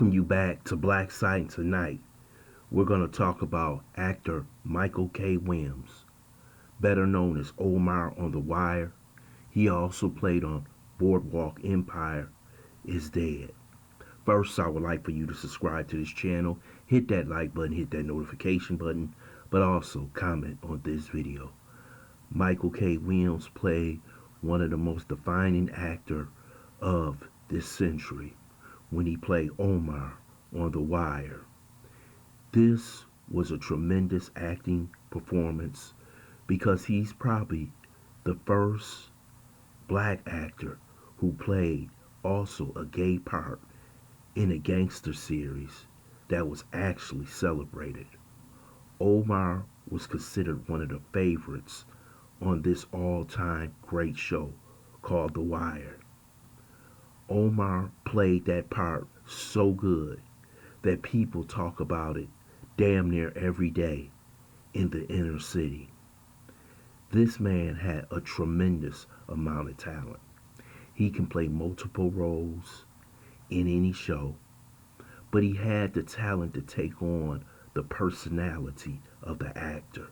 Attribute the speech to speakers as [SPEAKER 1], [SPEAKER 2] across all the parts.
[SPEAKER 1] Welcome you back to Black Science Tonight. We're going to talk about actor Michael K. Williams, better known as Omar on The Wire. He also played on Boardwalk Empire is Dead. First, I would like for you to subscribe to this channel, hit that like button, hit that notification button, but also comment on this video. Michael K. Williams played one of the most defining actors of this century when he played Omar on The Wire. This was a tremendous acting performance because he's probably the first black actor who played also a gay part in a gangster series that was actually celebrated. Omar was considered one of the favorites on this all-time great show called The Wire. Omar played that part so good that people talk about it damn near every day in the inner city. This man had a tremendous amount of talent. He can play multiple roles in any show, but he had the talent to take on the personality of the actor.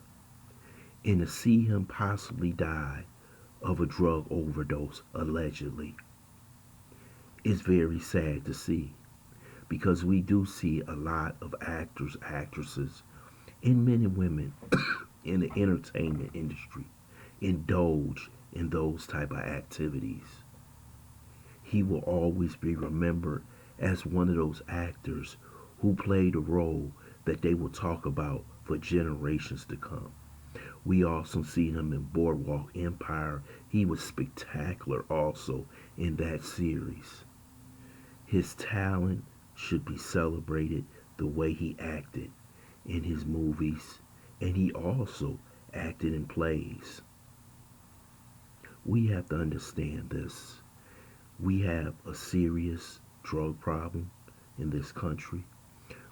[SPEAKER 1] And to see him possibly die of a drug overdose, allegedly, is very sad to see because we do see a lot of actors, actresses, and men and women in the entertainment industry indulge in those type of activities. He will always be remembered as one of those actors who played a role that they will talk about for generations to come. We also see him in Boardwalk Empire. He was spectacular also in that series. His talent should be celebrated the way he acted in his movies, and he also acted in plays. We have to understand this. We have a serious drug problem in this country.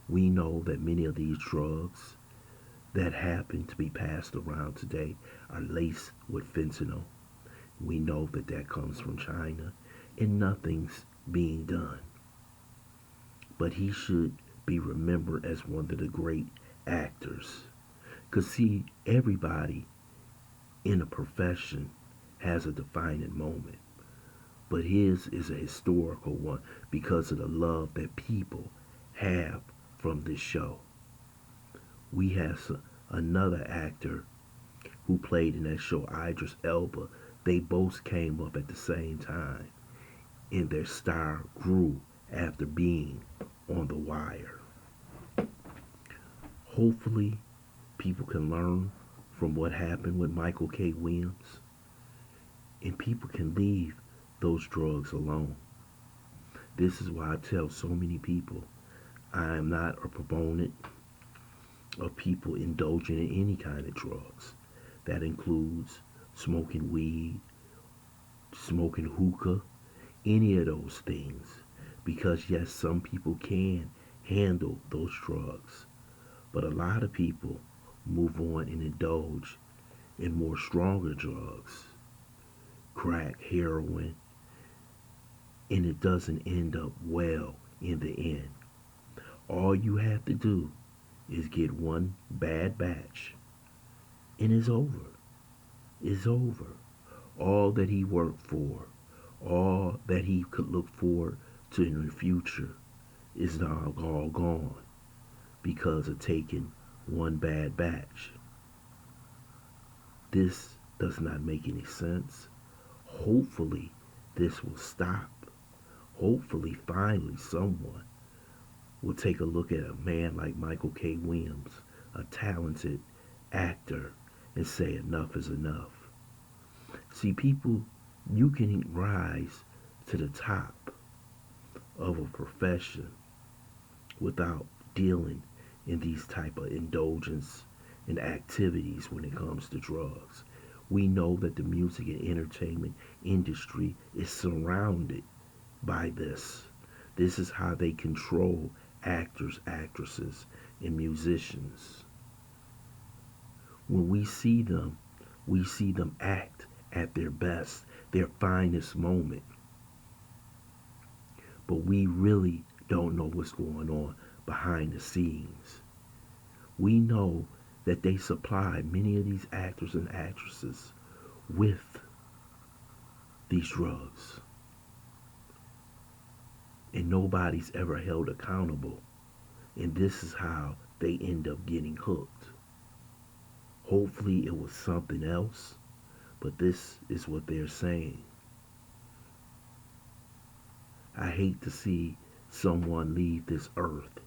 [SPEAKER 1] We know that many of these drugs that happen to be passed around today are laced with fentanyl. We know that that comes from China, and nothing's being done. But he should be remembered as one of the great actors. Because, see, everybody in a profession has a defining moment. But his is a historical one because of the love that people have from this show. We have another actor who played in that show, Idris Elba. They both came up at the same time, and their star grew after being on The Wire. Hopefully, people can learn from what happened with Michael K. Williams, and people can leave those drugs alone. This is why I tell so many people I am not a proponent of people indulging in any kind of drugs. That includes smoking weed, smoking hookah, any of those things. Because yes, some people can handle those drugs. But a lot of people move on and indulge in more stronger drugs, crack, heroin, and it doesn't end up well in the end. All you have to do is get one bad batch and it's over. It's over. All that he worked for, all that he could look forward to in the future is now all gone because of taking one bad batch. This does not make any sense. Hopefully this will stop. Hopefully finally someone will take a look at a man like Michael K. Williams, a talented actor, and say enough is enough. See, people, you can rise to the top of a profession without dealing in these type of indulgence and activities when it comes to drugs. We know that the music and entertainment industry is surrounded by this. This is how they control actors, actresses, and musicians. When we see them act at their best, their finest moment. But we really don't know what's going on behind the scenes. We know that they supply many of these actors and actresses with these drugs. And nobody's ever held accountable. And this is how they end up getting hooked. Hopefully it was something else, but this is what they're saying. I hate to see someone leave this earth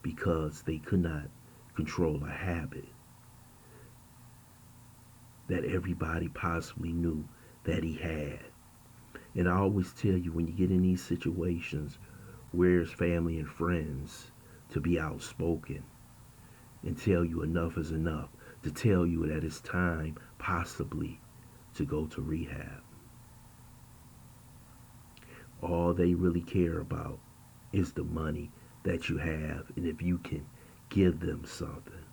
[SPEAKER 1] because they could not control a habit that everybody possibly knew that he had. And I always tell you, when you get in these situations, where's family and friends to be outspoken and tell you enough is enough, to tell you that it's time possibly to go to rehab. All they really care about is the money that you have and if you can give them something.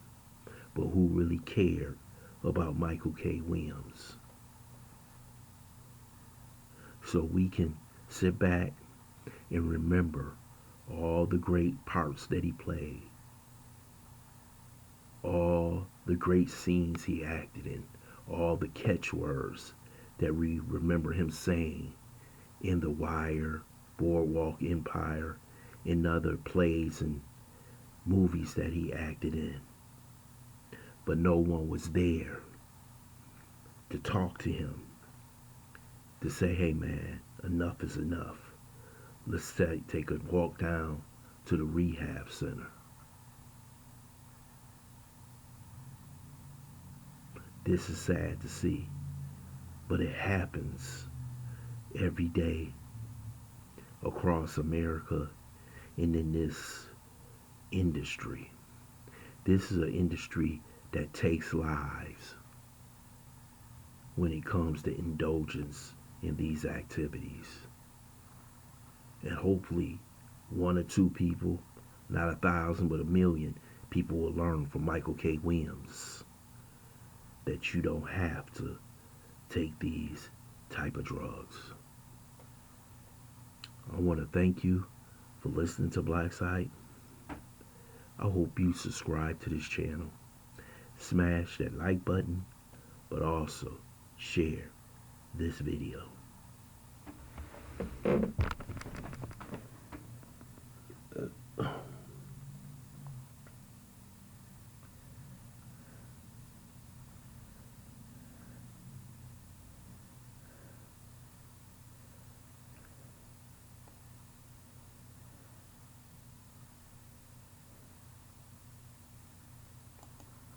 [SPEAKER 1] But who really cared about Michael K. Williams? So we can sit back and remember all the great parts that he played, all the great scenes he acted in, all the catchwords that we remember him saying in The Wire, Boardwalk Empire, and other plays and movies that he acted in. But no one was there to talk to him, to say, hey man, enough is enough. Let's take a walk down to the rehab center. This is sad to see, but it happens every day across America and in this industry. This is an industry that takes lives when it comes to indulgence in these activities. And hopefully one or two people, not 1,000 but 1,000,000 people, will learn from Michael K. Williams that you don't have to take these type of drugs. I want to thank you for listening to Black Site. I hope you subscribe to this channel. Smash that like button, but also share this video.